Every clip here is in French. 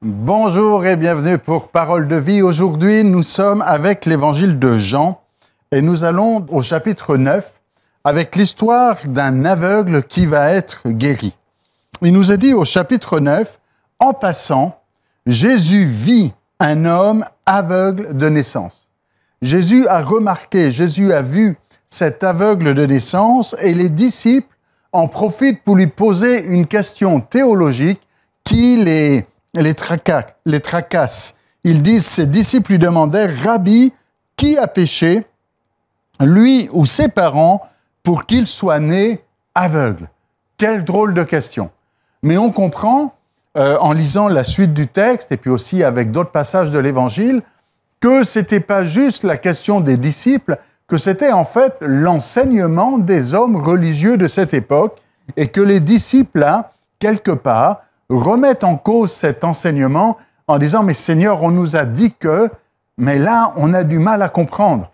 Bonjour et bienvenue pour Parole de vie. Aujourd'hui, nous sommes avec l'évangile de Jean et nous allons au chapitre 9 avec l'histoire d'un aveugle qui va être guéri. Il nous est dit au chapitre 9, « En passant, Jésus vit un homme aveugle de naissance. » Jésus a remarqué, Jésus a vu cet aveugle de naissance et les disciples en profitent pour lui poser une question théologique qui les tracasse. Ils disent, ses disciples lui demandèrent, « Rabbi, qui a péché, lui ou ses parents, pour qu'il soit né aveugle ?» Quelle drôle de question. Mais on comprend, en lisant la suite du texte, et puis aussi avec d'autres passages de l'Évangile, que ce n'était pas juste la question des disciples, que c'était en fait l'enseignement des hommes religieux de cette époque, et que les disciples, là, quelque part, remettent en cause cet enseignement en disant « Mais Seigneur, on nous a dit que… » Mais là, on a du mal à comprendre.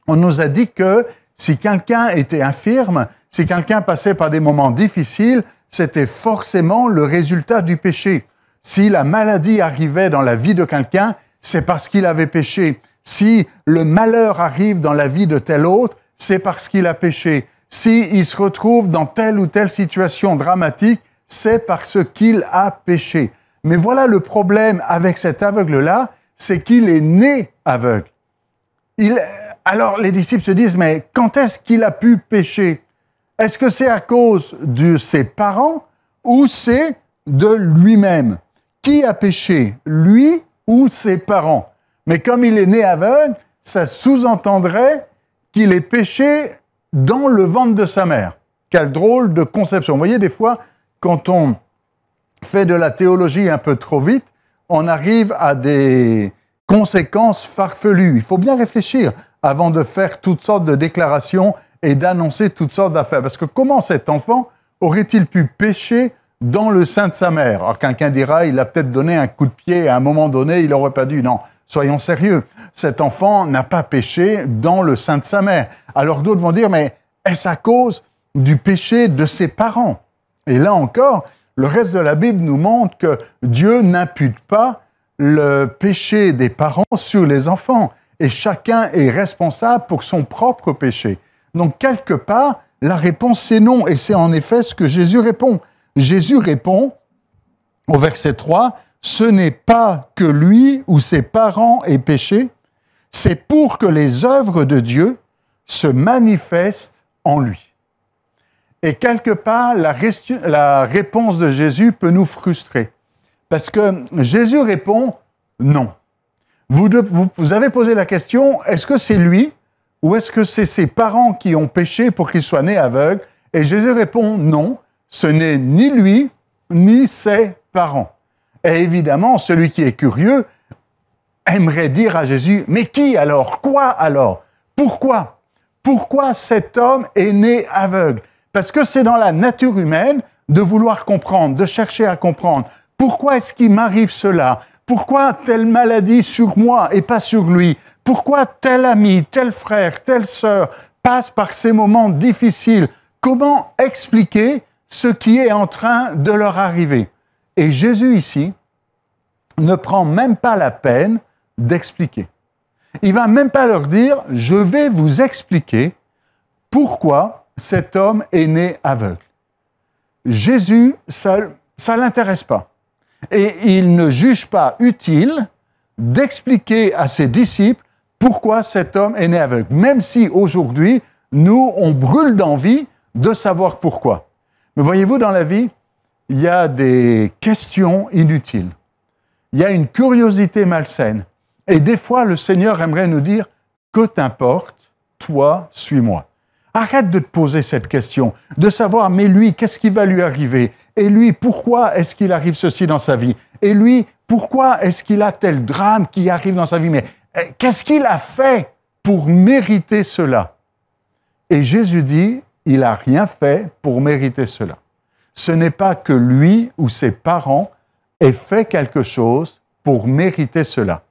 On nous a dit que si quelqu'un était infirme, si quelqu'un passait par des moments difficiles, c'était forcément le résultat du péché. Si la maladie arrivait dans la vie de quelqu'un, c'est parce qu'il avait péché. Si le malheur arrive dans la vie de tel autre, c'est parce qu'il a péché. S'il se retrouve dans telle ou telle situation dramatique, c'est parce qu'il a péché. Mais voilà le problème avec cet aveugle-là, c'est qu'il est né aveugle. Alors les disciples se disent, mais quand est-ce qu'il a pu pécher? Est-ce que c'est à cause de ses parents ou c'est de lui-même? Qui a péché, lui ou ses parents? Mais comme il est né aveugle, ça sous-entendrait qu'il ait péché dans le ventre de sa mère. Quelle drôle de conception. Vous voyez, des fois, quand on fait de la théologie un peu trop vite, on arrive à des conséquences farfelues. Il faut bien réfléchir avant de faire toutes sortes de déclarations et d'annoncer toutes sortes d'affaires. Parce que comment cet enfant aurait-il pu pécher dans le sein de sa mère? Alors quelqu'un dira, il a peut-être donné un coup de pied à un moment donné, il n'aurait pas dû. Non, soyons sérieux. Cet enfant n'a pas péché dans le sein de sa mère. Alors d'autres vont dire, mais est-ce à cause du péché de ses parents? Et là encore, le reste de la Bible nous montre que Dieu n'impute pas le péché des parents sur les enfants. Et chacun est responsable pour son propre péché. Donc, quelque part, la réponse, c'est non. Et c'est en effet ce que Jésus répond. Jésus répond, au verset 3, « Ce n'est pas que lui ou ses parents aient péché, c'est pour que les œuvres de Dieu se manifestent en lui. » Et quelque part, la réponse de Jésus peut nous frustrer. Parce que Jésus répond « non ». Vous avez posé la question, est-ce que c'est lui ou est-ce que c'est ses parents qui ont péché pour qu'il soit né aveugle? Et Jésus répond « non, ce n'est ni lui ni ses parents ». Et évidemment, celui qui est curieux aimerait dire à Jésus « mais qui alors? Quoi alors? Pourquoi? Pourquoi cet homme est né aveugle ?» Parce que c'est dans la nature humaine de vouloir comprendre, de chercher à comprendre. Pourquoi est-ce qu'il m'arrive cela? Pourquoi telle maladie sur moi et pas sur lui? Pourquoi tel ami, tel frère, telle sœur passe par ces moments difficiles? Comment expliquer ce qui est en train de leur arriver? Et Jésus ici ne prend même pas la peine d'expliquer. Il ne va même pas leur dire « je vais vous expliquer pourquoi cet homme est né aveugle. » Jésus, ça ne l'intéresse pas. Et il ne juge pas utile d'expliquer à ses disciples pourquoi cet homme est né aveugle. Même si aujourd'hui, nous, on brûle d'envie de savoir pourquoi. Mais voyez-vous, dans la vie, il y a des questions inutiles. Il y a une curiosité malsaine. Et des fois, le Seigneur aimerait nous dire « que t'importe, toi, suis-moi ». Arrête de te poser cette question, de savoir, mais lui, qu'est-ce qui va lui arriver? Et lui, pourquoi est-ce qu'il arrive ceci dans sa vie? Et lui, pourquoi est-ce qu'il a tel drame qui arrive dans sa vie? Mais qu'est-ce qu'il a fait pour mériter cela? Et Jésus dit, il n'a rien fait pour mériter cela. Ce n'est pas que lui ou ses parents aient fait quelque chose pour mériter cela.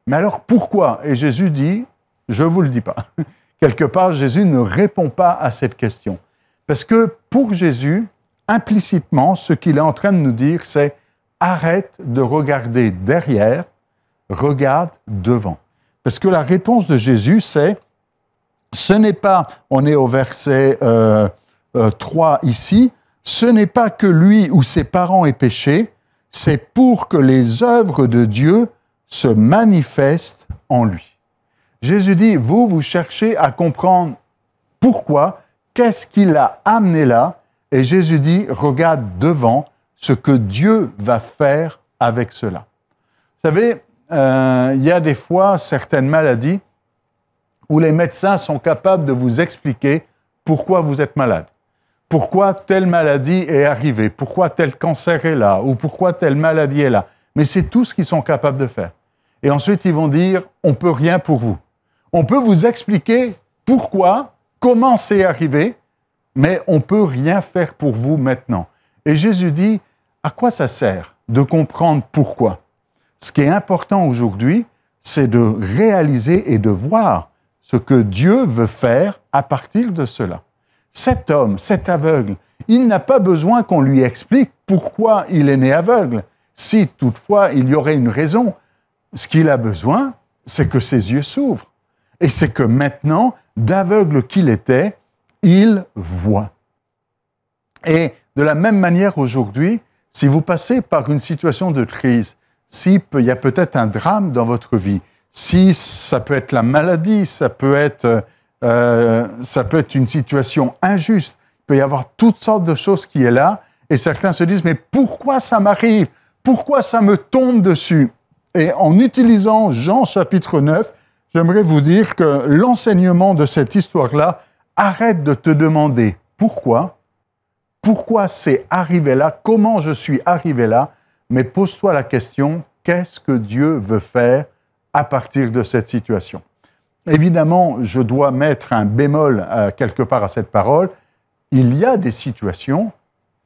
Mais alors pourquoi? Et Jésus dit, je ne vous le dis pas. Quelque part, Jésus ne répond pas à cette question. Parce que pour Jésus, implicitement, ce qu'il est en train de nous dire, c'est arrête de regarder derrière, regarde devant. Parce que la réponse de Jésus, c'est, ce n'est pas, on est au verset 3 ici, ce n'est pas que lui ou ses parents aient péché, c'est pour que les œuvres de Dieu se manifestent en lui. Jésus dit, vous cherchez à comprendre pourquoi, qu'est-ce qui l'a amené là, et Jésus dit, regarde devant ce que Dieu va faire avec cela. Vous savez, il y a des fois certaines maladies où les médecins sont capables de vous expliquer pourquoi vous êtes malade. Pourquoi telle maladie est arrivée, pourquoi tel cancer est là, ou pourquoi telle maladie est là. Mais c'est tout ce qu'ils sont capables de faire. Et ensuite, ils vont dire, on ne peut rien pour vous. On peut vous expliquer pourquoi, comment c'est arrivé, mais on ne peut rien faire pour vous maintenant. Et Jésus dit, à quoi ça sert de comprendre pourquoi? Ce qui est important aujourd'hui, c'est de réaliser et de voir ce que Dieu veut faire à partir de cela. Cet homme, cet aveugle, il n'a pas besoin qu'on lui explique pourquoi il est né aveugle. Si toutefois il y aurait une raison, ce qu'il a besoin, c'est que ses yeux s'ouvrent. Et c'est que maintenant, d'aveugle qu'il était, il voit. Et de la même manière aujourd'hui, si vous passez par une situation de crise, il y a peut-être un drame dans votre vie, si ça peut être la maladie, ça peut être une situation injuste, il peut y avoir toutes sortes de choses qui est là, et certains se disent, mais pourquoi ça m'arrive? Pourquoi ça me tombe dessus? Et en utilisant Jean chapitre 9, j'aimerais vous dire que l'enseignement de cette histoire-là, arrête de te demander pourquoi c'est arrivé là, comment je suis arrivé là, mais pose-toi la question, qu'est-ce que Dieu veut faire à partir de cette situation? Évidemment, je dois mettre un bémol quelque part à cette parole. Il y a des situations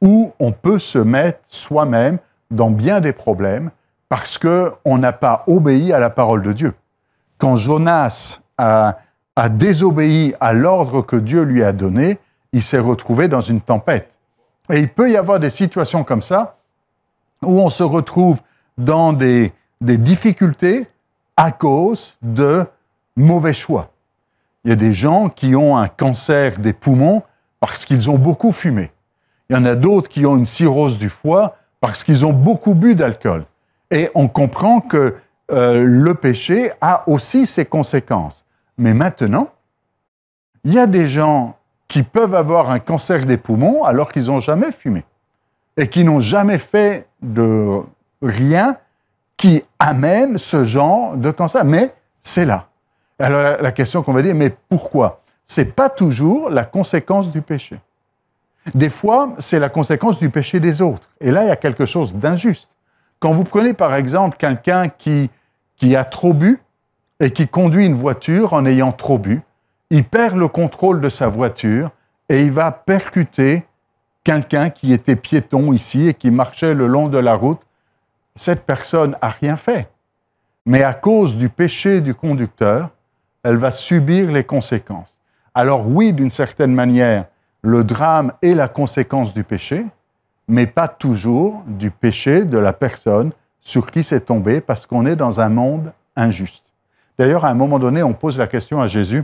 où on peut se mettre soi-même dans bien des problèmes parce qu'on n'a pas obéi à la parole de Dieu. Quand Jonas a désobéi à l'ordre que Dieu lui a donné, il s'est retrouvé dans une tempête. Et il peut y avoir des situations comme ça où on se retrouve dans des difficultés à cause de mauvais choix. Il y a des gens qui ont un cancer des poumons parce qu'ils ont beaucoup fumé. Il y en a d'autres qui ont une cirrhose du foie parce qu'ils ont beaucoup bu d'alcool. Et on comprend que le péché a aussi ses conséquences. Mais maintenant, il y a des gens qui peuvent avoir un cancer des poumons alors qu'ils n'ont jamais fumé et qui n'ont jamais fait de rien qui amène ce genre de cancer. Mais c'est là. Alors la question qu'on va dire, mais pourquoi? Ce n'est pas toujours la conséquence du péché. Des fois, c'est la conséquence du péché des autres. Et là, il y a quelque chose d'injuste. Quand vous prenez par exemple quelqu'un qui a trop bu et qui conduit une voiture en ayant trop bu, il perd le contrôle de sa voiture et il va percuter quelqu'un qui était piéton ici et qui marchait le long de la route. Cette personne n'a rien fait. Mais à cause du péché du conducteur, elle va subir les conséquences. Alors oui, d'une certaine manière, le drame est la conséquence du péché, mais pas toujours du péché de la personne sur qui c'est tombé, parce qu'on est dans un monde injuste. D'ailleurs, à un moment donné, on pose la question à Jésus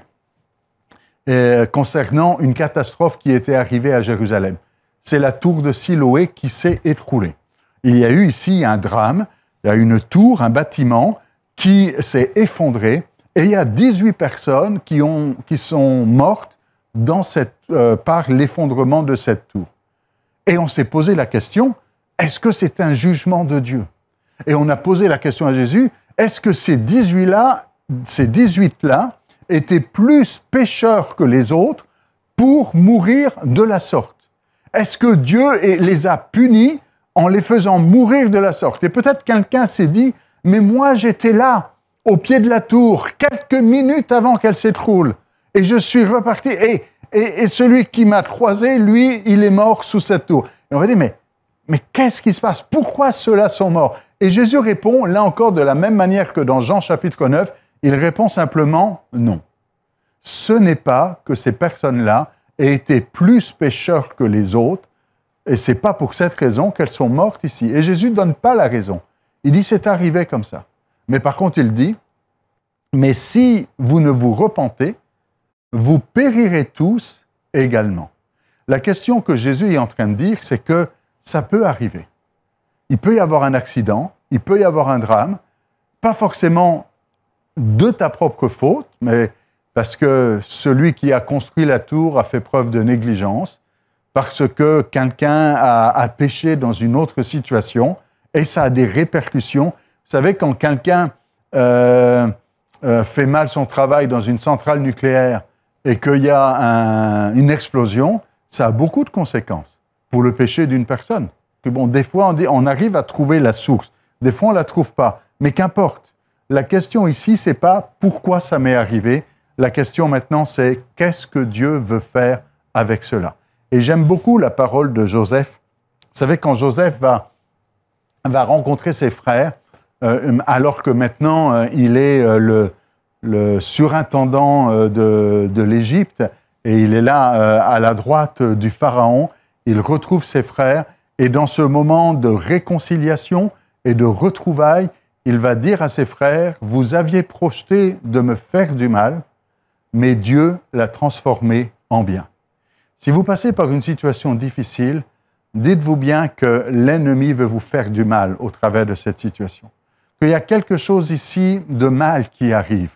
concernant une catastrophe qui était arrivée à Jérusalem. C'est la tour de Siloé qui s'est écroulée. Il y a eu ici un drame, il y a une tour, un bâtiment qui s'est effondré, et il y a 18 personnes qui sont mortes par l'effondrement de cette tour. Et on s'est posé la question, est-ce que c'est un jugement de Dieu? Et on a posé la question à Jésus, est-ce que ces 18-là étaient plus pécheurs que les autres pour mourir de la sorte? Est-ce que Dieu les a punis en les faisant mourir de la sorte? Et peut-être quelqu'un s'est dit, mais moi j'étais là, au pied de la tour, quelques minutes avant qu'elle s'écroule, et je suis reparti, et celui qui m'a croisé, lui, il est mort sous cette tour. Et on va dire, mais qu'est-ce qui se passe? Pourquoi ceux-là sont morts? Et Jésus répond, là encore, de la même manière que dans Jean chapitre 9, il répond simplement non. Ce n'est pas que ces personnes-là aient été plus pécheurs que les autres Et ce n'est pas pour cette raison qu'elles sont mortes ici. Et Jésus ne donne pas la raison. Il dit, c'est arrivé comme ça. Mais par contre, il dit, mais si vous ne vous repentez, vous périrez tous également. La question que Jésus est en train de dire, c'est que ça peut arriver. Il peut y avoir un accident, il peut y avoir un drame, pas forcément de ta propre faute, mais parce que celui qui a construit la tour a fait preuve de négligence, parce que quelqu'un a péché dans une autre situation, et ça a des répercussions. Vous savez, quand quelqu'un fait mal son travail dans une centrale nucléaire et qu'il y a une explosion, ça a beaucoup de conséquences pour le péché d'une personne. Bon, des fois, on arrive à trouver la source. Des fois, on ne la trouve pas. Mais qu'importe. La question ici, ce n'est pas pourquoi ça m'est arrivé. La question maintenant, c'est qu'est-ce que Dieu veut faire avec cela. Et j'aime beaucoup la parole de Joseph. Vous savez, quand Joseph va rencontrer ses frères, alors que maintenant, il est le surintendant de l'Égypte, et il est là à la droite du Pharaon, il retrouve ses frères, et dans ce moment de réconciliation et de retrouvailles, il va dire à ses frères, « Vous aviez projeté de me faire du mal, mais Dieu l'a transformé en bien. » Si vous passez par une situation difficile, dites-vous bien que l'ennemi veut vous faire du mal au travers de cette situation. Qu'il y a quelque chose ici de mal qui arrive,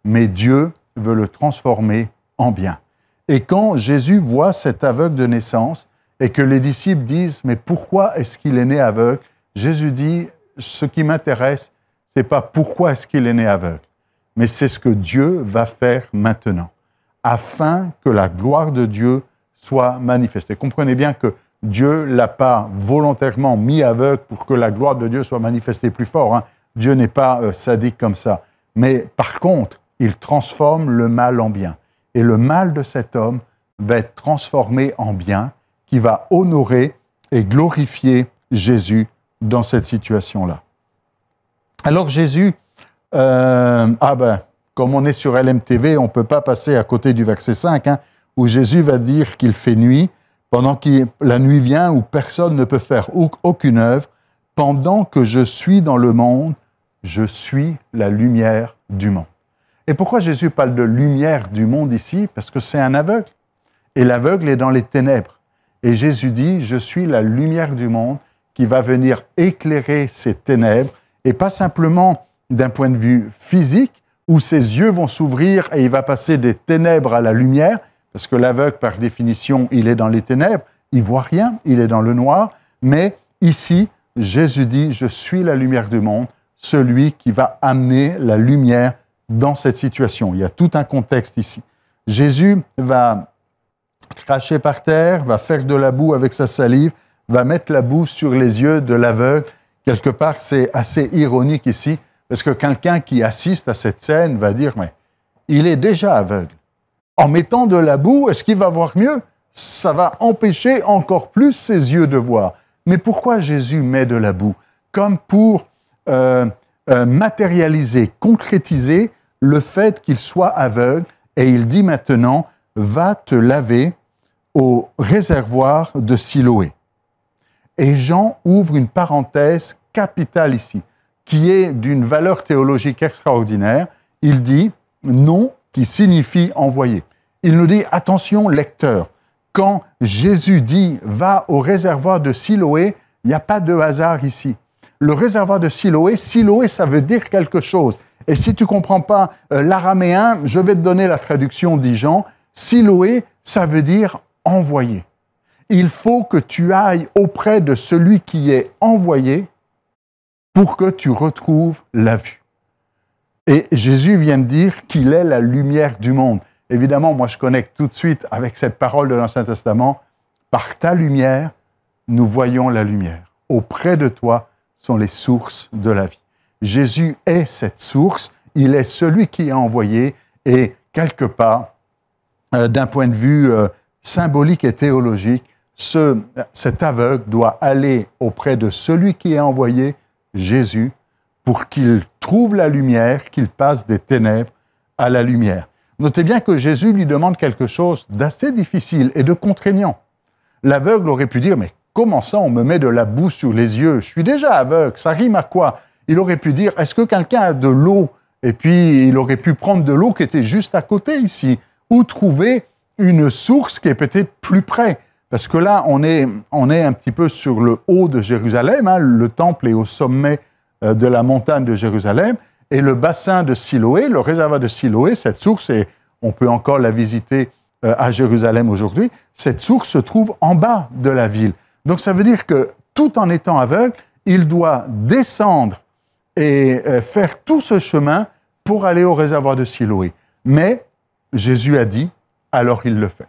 mais Dieu veut le transformer en bien. Et quand Jésus voit cet aveugle de naissance et que les disciples disent « Mais pourquoi est-ce qu'il est né aveugle ?» Jésus dit « Ce qui m'intéresse, ce n'est pas pourquoi est-ce qu'il est né aveugle, mais c'est ce que Dieu va faire maintenant, afin que la gloire de Dieu soit manifestée. » Comprenez bien que Dieu ne l'a pas volontairement mis aveugle pour que la gloire de Dieu soit manifestée plus fort. Hein. Dieu n'est pas sadique comme ça. Mais par contre, il transforme le mal en bien. Et le mal de cet homme va être transformé en bien, qui va honorer et glorifier Jésus dans cette situation-là. Alors Jésus, comme on est sur LMTV, on ne peut pas passer à côté du verset 5, hein, où Jésus va dire qu'il fait nuit, pendant que la nuit vient où personne ne peut faire aucune œuvre, pendant que je suis dans le monde, je suis la lumière du monde. Et pourquoi Jésus parle de lumière du monde ici? Parce que c'est un aveugle. Et l'aveugle est dans les ténèbres. Et Jésus dit, je suis la lumière du monde qui va venir éclairer ces ténèbres, et pas simplement d'un point de vue physique, où ses yeux vont s'ouvrir et il va passer des ténèbres à la lumière, parce que l'aveugle, par définition, il est dans les ténèbres, il ne voit rien, il est dans le noir, mais ici, Jésus dit, je suis la lumière du monde, celui qui va amener la lumière dans cette situation. Il y a tout un contexte ici. Jésus va cracher par terre, va faire de la boue avec sa salive, va mettre la boue sur les yeux de l'aveugle. Quelque part, c'est assez ironique ici, parce que quelqu'un qui assiste à cette scène va dire, mais il est déjà aveugle. En mettant de la boue, est-ce qu'il va voir mieux? Ça va empêcher encore plus ses yeux de voir. Mais pourquoi Jésus met de la boue? Comme pour matérialiser, concrétiser le fait qu'il soit aveugle, et il dit maintenant, va te laver au réservoir de Siloé. Et Jean ouvre une parenthèse capitale ici, qui est d'une valeur théologique extraordinaire. Il dit « nom » qui signifie « envoyé ». Il nous dit « attention lecteur, quand Jésus dit « va au réservoir de Siloé », il n'y a pas de hasard ici. Le réservoir de Siloé, Siloé, ça veut dire quelque chose. Et si tu ne comprends pas l'araméen, je vais te donner la traduction, dit Jean. Siloé, ça veut dire « envoyé ». Il faut que tu ailles auprès de celui qui est envoyé pour que tu retrouves la vue. Et Jésus vient de dire qu'il est la lumière du monde. Évidemment, moi je connecte tout de suite avec cette parole de l'Ancien Testament. Par ta lumière, nous voyons la lumière. Auprès de toi sont les sources de la vie. Jésus est cette source, il est celui qui est envoyé et quelque part, d'un point de vue symbolique et théologique, cet aveugle doit aller auprès de celui qui est envoyé, Jésus, pour qu'il trouve la lumière, qu'il passe des ténèbres à la lumière. Notez bien que Jésus lui demande quelque chose d'assez difficile et de contraignant. L'aveugle aurait pu dire, mais comment ça on me met de la boue sur les yeux? Je suis déjà aveugle, ça rime à quoi? Il aurait pu dire, est-ce que quelqu'un a de l'eau? Et puis, il aurait pu prendre de l'eau qui était juste à côté ici, ou trouver une source qui est peut-être plus près. Parce que là, on est un petit peu sur le haut de Jérusalem, hein, le temple est au sommet de la montagne de Jérusalem, et le bassin de Siloé, le réservoir de Siloé, cette source, et on peut encore la visiter à Jérusalem aujourd'hui, cette source se trouve en bas de la ville. Donc ça veut dire que tout en étant aveugle, il doit descendre et faire tout ce chemin pour aller au réservoir de Siloé. Mais Jésus a dit, alors il le fait.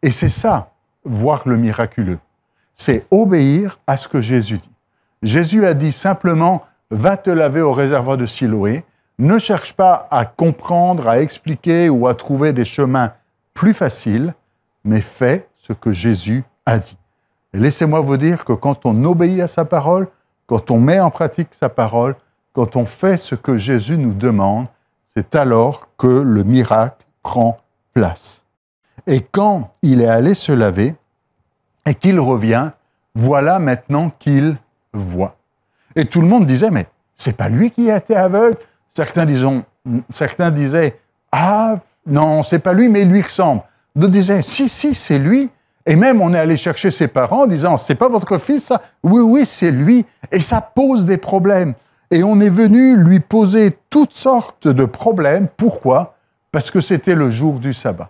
Et c'est ça, voir le miraculeux. C'est obéir à ce que Jésus dit. Jésus a dit simplement, va te laver au réservoir de Siloé, ne cherche pas à comprendre, à expliquer ou à trouver des chemins plus faciles, mais fais ce que Jésus a dit. Et laissez-moi vous dire que quand on obéit à sa parole, quand on met en pratique sa parole, quand on fait ce que Jésus nous demande, c'est alors que le miracle prend place. Et quand il est allé se laver et qu'il revient, voilà maintenant qu'il voit. Et tout le monde disait, mais c'est pas lui qui a été aveugle. Certains disaient, ah non, c'est pas lui, mais il lui ressemble. D'autres disaient, si, c'est lui. Et même, on est allé chercher ses parents en disant, c'est pas votre fils, ça? Oui, c'est lui. Et ça pose des problèmes. Et on est venu lui poser toutes sortes de problèmes. Pourquoi? Parce que c'était le jour du sabbat.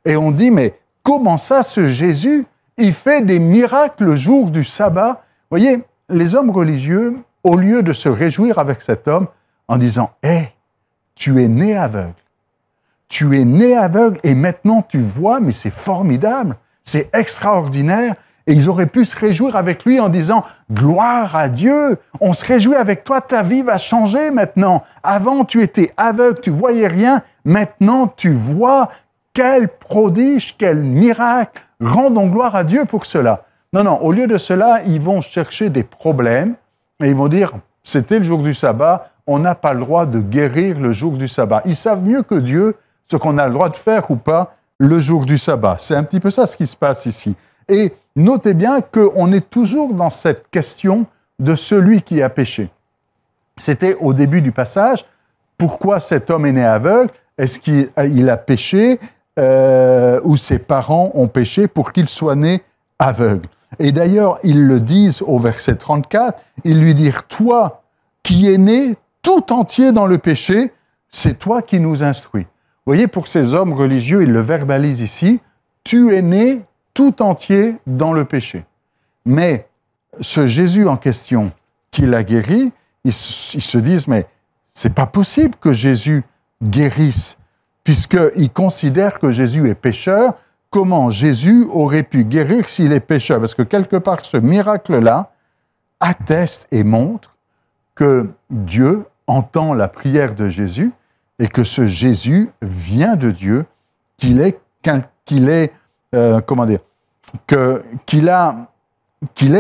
Et on dit, mais comment ça, ce Jésus, il fait des miracles le jour du sabbat? Vous voyez, les hommes religieux, au lieu de se réjouir avec cet homme en disant, hé, tu es né aveugle. Tu es né aveugle et maintenant tu vois, mais c'est formidable, c'est extraordinaire. Et ils auraient pu se réjouir avec lui en disant « Gloire à Dieu, on se réjouit avec toi, ta vie va changer maintenant. Avant, tu étais aveugle, tu voyais rien, maintenant tu vois. Quel prodige, quel miracle, rendons gloire à Dieu pour cela. » Non, au lieu de cela, ils vont chercher des problèmes et ils vont dire « C'était le jour du sabbat, on n'a pas le droit de guérir le jour du sabbat. » Ils savent mieux que Dieu ce qu'on a le droit de faire ou pas le jour du sabbat. C'est un petit peu ça ce qui se passe ici. Et notez bien qu'on est toujours dans cette question de celui qui a péché. C'était au début du passage, pourquoi cet homme est né aveugle? Est-ce qu'il a péché ou ses parents ont péché pour qu'il soit né aveugle? Et d'ailleurs, ils le disent au verset 34, ils lui disent « Toi qui es né tout entier dans le péché, c'est toi qui nous instruis. » Vous voyez, pour ces hommes religieux, ils le verbalisent ici, « Tu es né tout entier dans le péché. » Mais ce Jésus en question qui l'a guéri, ils se disent, mais c'est pas possible que Jésus guérisse, puisqu'ils considèrent que Jésus est pécheur. Comment Jésus aurait pu guérir s'il est pécheur? Parce que quelque part, ce miracle-là atteste et montre que Dieu entend la prière de Jésus et que ce Jésus vient de Dieu, qu'il est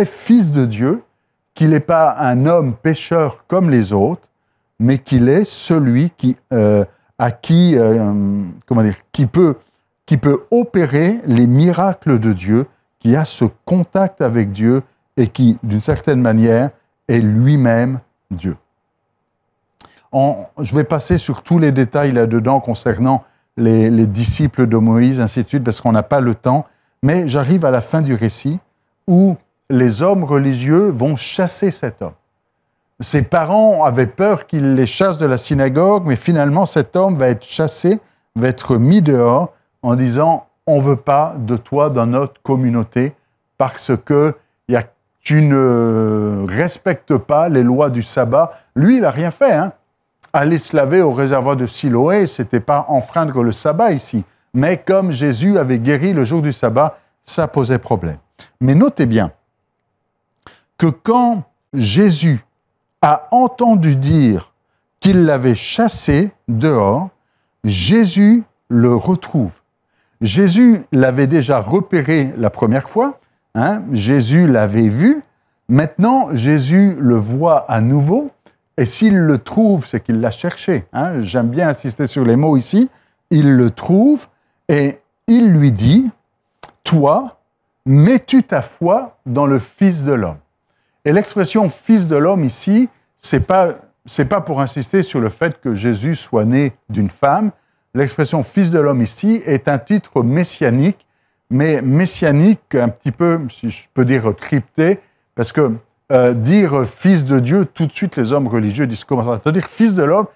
fils de Dieu, qu'il n'est pas un homme pécheur comme les autres, mais qu'il est celui qui peut opérer les miracles de Dieu, qui a ce contact avec Dieu et qui, d'une certaine manière, est lui-même Dieu. Je vais passer sur tous les détails là-dedans concernant les disciples de Moïse, ainsi de suite, parce qu'on n'a pas le temps, mais j'arrive à la fin du récit où les hommes religieux vont chasser cet homme. Ses parents avaient peur qu'il les chasse de la synagogue, mais finalement cet homme va être chassé, va être mis dehors en disant « On ne veut pas de toi dans notre communauté parce que tu ne respectes pas les lois du sabbat. » Lui, il n'a rien fait, hein. Aller se laver au réservoir de Siloé, ce n'était pas enfreindre le sabbat ici. Mais comme Jésus avait guéri le jour du sabbat, ça posait problème. Mais notez bien que quand Jésus a entendu dire qu'il l'avait chassé dehors, Jésus le retrouve. Jésus l'avait déjà repéré la première fois, hein, Jésus l'avait vu, maintenant Jésus le voit à nouveau, et s'il le trouve, c'est qu'il l'a cherché. Hein, j'aime bien insister sur les mots ici, il le trouve, et il lui dit « Toi mets-tu ta foi dans le Fils de l'homme? Et l'expression Fils de l'homme ici, c'est pas pour insister sur le fait que Jésus soit né d'une femme. L'expression Fils de l'homme ici est un titre messianique, mais messianique un petit peu, si je peux dire, crypté, parce que dire Fils de Dieu, tout de suite les hommes religieux disent comment ça? C'est-à-dire Fils de l'homme,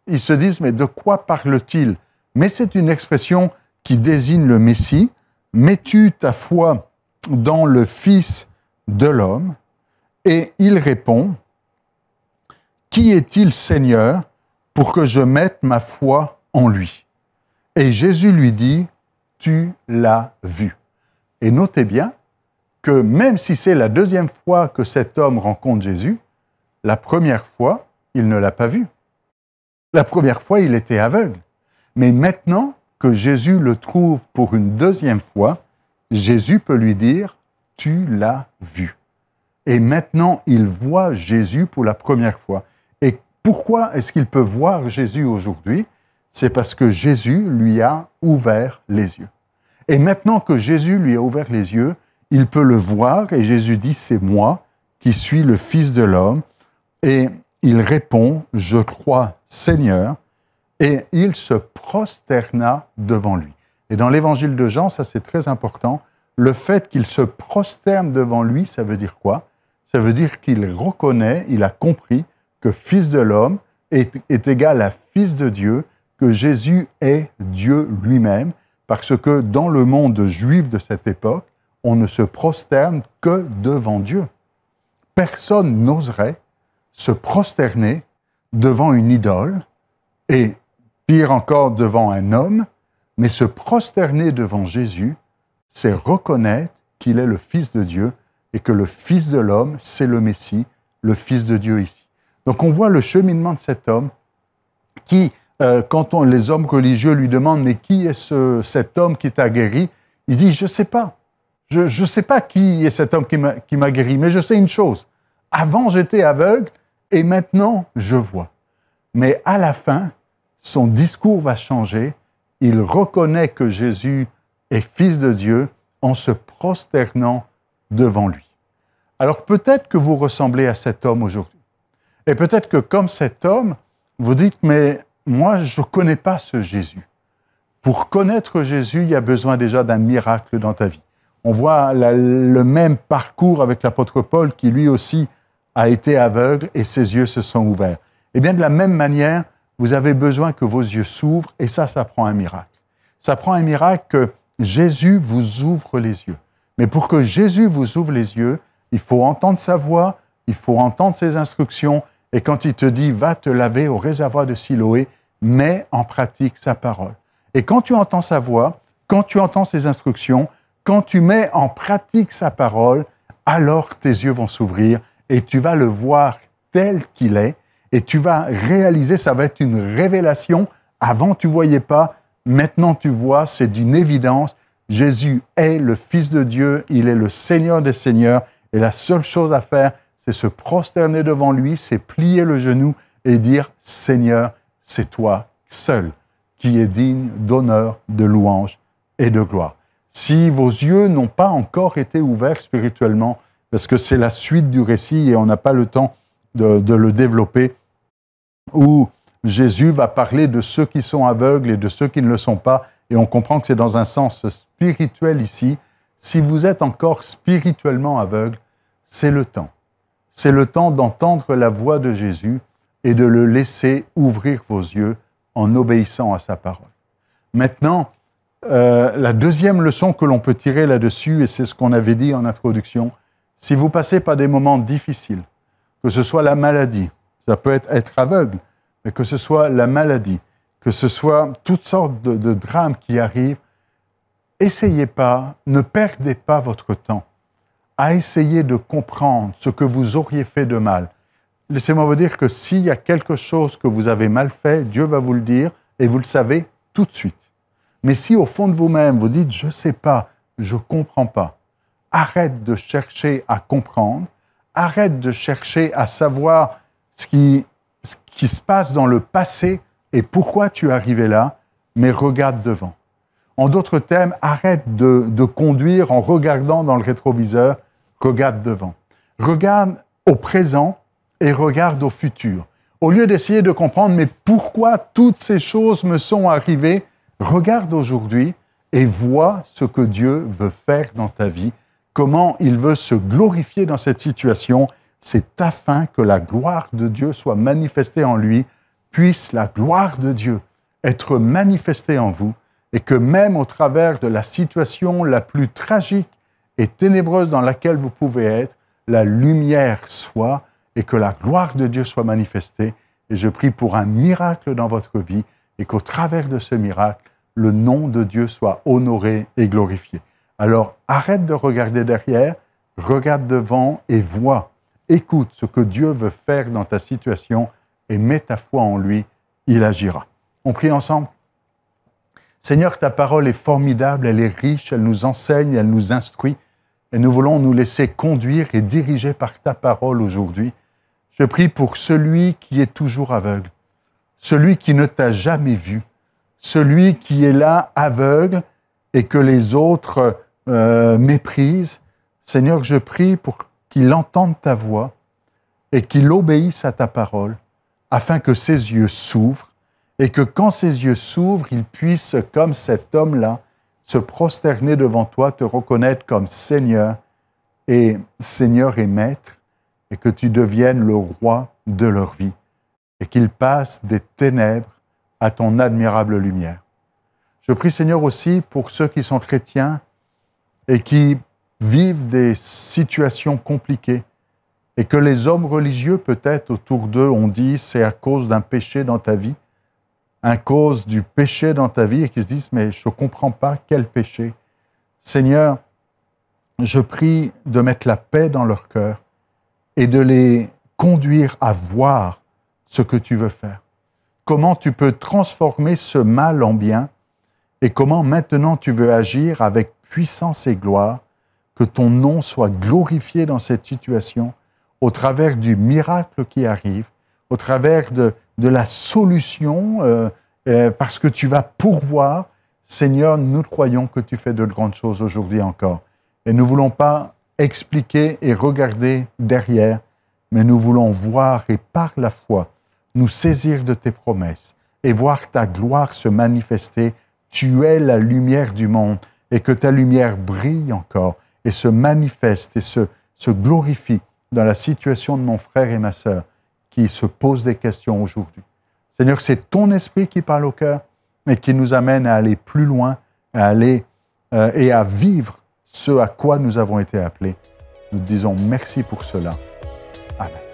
ils se disent mais de quoi parle-t-il? Mais c'est une expression qui désigne le Messie. Mets-tu ta foi dans le Fils de l'homme? Et il répond, qui est-il, Seigneur, pour que je mette ma foi en lui? Et Jésus lui dit, tu l'as vu. Et notez bien que même si c'est la deuxième fois que cet homme rencontre Jésus, la première fois, il ne l'a pas vu. La première fois, il était aveugle. Mais maintenant que Jésus le trouve pour une deuxième fois, Jésus peut lui dire, tu l'as vu. Et maintenant, il voit Jésus pour la première fois. Et pourquoi est-ce qu'il peut voir Jésus aujourd'hui? C'est parce que Jésus lui a ouvert les yeux. Et maintenant que Jésus lui a ouvert les yeux, il peut le voir et Jésus dit, c'est moi qui suis le Fils de l'homme. Et il répond, je crois, Seigneur. Et il se prosterna devant lui. Et dans l'évangile de Jean, ça c'est très important, le fait qu'il se prosterne devant lui, ça veut dire quoi? Ça veut dire qu'il reconnaît, il a compris que Fils de l'homme est égal à Fils de Dieu, que Jésus est Dieu lui-même, parce que dans le monde juif de cette époque, on ne se prosterne que devant Dieu. Personne n'oserait se prosterner devant une idole, et pire encore devant un homme, mais se prosterner devant Jésus, c'est reconnaître qu'il est le Fils de Dieu et que le Fils de l'homme, c'est le Messie, le Fils de Dieu ici. Donc on voit le cheminement de cet homme qui, quand les hommes religieux lui demandent « Mais qui est cet homme qui t'a guéri ?» Il dit « Je ne sais pas. Je ne sais pas qui est cet homme qui m'a guéri, mais je sais une chose. Avant, j'étais aveugle et maintenant, je vois. » Mais à la fin, son discours va changer. Il reconnaît que Jésus est Fils de Dieu en se prosternant devant lui. Alors peut-être que vous ressemblez à cet homme aujourd'hui. Et peut-être que comme cet homme, vous dites, mais moi, je ne connais pas ce Jésus. Pour connaître Jésus, il y a besoin déjà d'un miracle dans ta vie. On voit le même parcours avec l'apôtre Paul qui lui aussi a été aveugle et ses yeux se sont ouverts. Eh bien, de la même manière, vous avez besoin que vos yeux s'ouvrent et ça prend un miracle. Ça prend un miracle que Jésus vous ouvre les yeux. Mais pour que Jésus vous ouvre les yeux, il faut entendre sa voix, il faut entendre ses instructions et quand il te dit « va te laver au réservoir de Siloé », mets en pratique sa parole. Et quand tu entends sa voix, quand tu entends ses instructions, quand tu mets en pratique sa parole, alors tes yeux vont s'ouvrir et tu vas le voir tel qu'il est et tu vas réaliser, ça va être une révélation. Avant, tu ne voyais pas, maintenant tu vois, c'est d'une évidence. Jésus est le Fils de Dieu, il est le Seigneur des Seigneurs et la seule chose à faire, c'est se prosterner devant lui, c'est plier le genou et dire « Seigneur, c'est toi seul qui est digne d'honneur, de louange et de gloire. » Si vos yeux n'ont pas encore été ouverts spirituellement, parce que c'est la suite du récit et on n'a pas le temps de le développer, où Jésus va parler de ceux qui sont aveugles et de ceux qui ne le sont pas, et on comprend que c'est dans un sens spirituel ici. Si vous êtes encore spirituellement aveugle, c'est le temps. C'est le temps d'entendre la voix de Jésus et de le laisser ouvrir vos yeux en obéissant à sa parole. Maintenant, la deuxième leçon que l'on peut tirer là-dessus, et c'est ce qu'on avait dit en introduction, si vous passez par des moments difficiles, que ce soit la maladie, ça peut être aveugle, mais que ce soit la maladie, que ce soit toutes sortes de drames qui arrivent, essayez pas, ne perdez pas votre temps à essayer de comprendre ce que vous auriez fait de mal. Laissez-moi vous dire que s'il y a quelque chose que vous avez mal fait, Dieu va vous le dire et vous le savez tout de suite. Mais si au fond de vous-même, vous dites « je ne sais pas, je ne comprends pas », arrête de chercher à comprendre, arrête de chercher à savoir ce qui se passe dans le passé et pourquoi tu es arrivé là, mais regarde devant. En d'autres termes, arrête de conduire en regardant dans le rétroviseur, regarde devant. Regarde au présent et regarde au futur. Au lieu d'essayer de comprendre, mais pourquoi toutes ces choses me sont arrivées, regarde aujourd'hui et vois ce que Dieu veut faire dans ta vie, comment il veut se glorifier dans cette situation. C'est afin que la gloire de Dieu soit manifestée en lui, puisse la gloire de Dieu être manifestée en vous, et que même au travers de la situation la plus tragique et ténébreuse dans laquelle vous pouvez être, la lumière soit et que la gloire de Dieu soit manifestée. Et je prie pour un miracle dans votre vie et qu'au travers de ce miracle, le nom de Dieu soit honoré et glorifié. Alors, arrête de regarder derrière, regarde devant et vois, écoute ce que Dieu veut faire dans ta situation et mets ta foi en lui, il agira. On prie ensemble. Seigneur, ta parole est formidable, elle est riche, elle nous enseigne, elle nous instruit, et nous voulons nous laisser conduire et diriger par ta parole aujourd'hui. Je prie pour celui qui est toujours aveugle, celui qui ne t'a jamais vu, celui qui est là aveugle et que les autres méprisent. Seigneur, je prie pour qu'il entende ta voix et qu'il obéisse à ta parole, afin que ses yeux s'ouvrent et que quand ses yeux s'ouvrent, il puisse, comme cet homme-là, se prosterner devant toi, te reconnaître comme Seigneur et Maître, et que tu deviennes le roi de leur vie, et qu'ils passent des ténèbres à ton admirable lumière. Je prie, Seigneur, aussi pour ceux qui sont chrétiens et qui vivent des situations compliquées, et que les hommes religieux, peut-être autour d'eux, ont dit c'est à cause d'un péché dans ta vie, à cause du péché dans ta vie, et qui se disent mais je ne comprends pas quel péché. Seigneur, je prie de mettre la paix dans leur cœur et de les conduire à voir ce que tu veux faire. Comment tu peux transformer ce mal en bien et comment maintenant tu veux agir avec puissance et gloire, que ton nom soit glorifié dans cette situation, au travers du miracle qui arrive, au travers de la solution, parce que tu vas pourvoir. Seigneur, nous croyons que tu fais de grandes choses aujourd'hui encore. Et nous ne voulons pas expliquer et regarder derrière, mais nous voulons voir et par la foi, nous saisir de tes promesses et voir ta gloire se manifester. Tu es la lumière du monde et que ta lumière brille encore et se manifeste et se glorifie dans la situation de mon frère et ma sœur qui se posent des questions aujourd'hui. Seigneur, c'est ton esprit qui parle au cœur et qui nous amène à aller plus loin, à aller et à vivre ce à quoi nous avons été appelés. Nous te disons merci pour cela. Amen.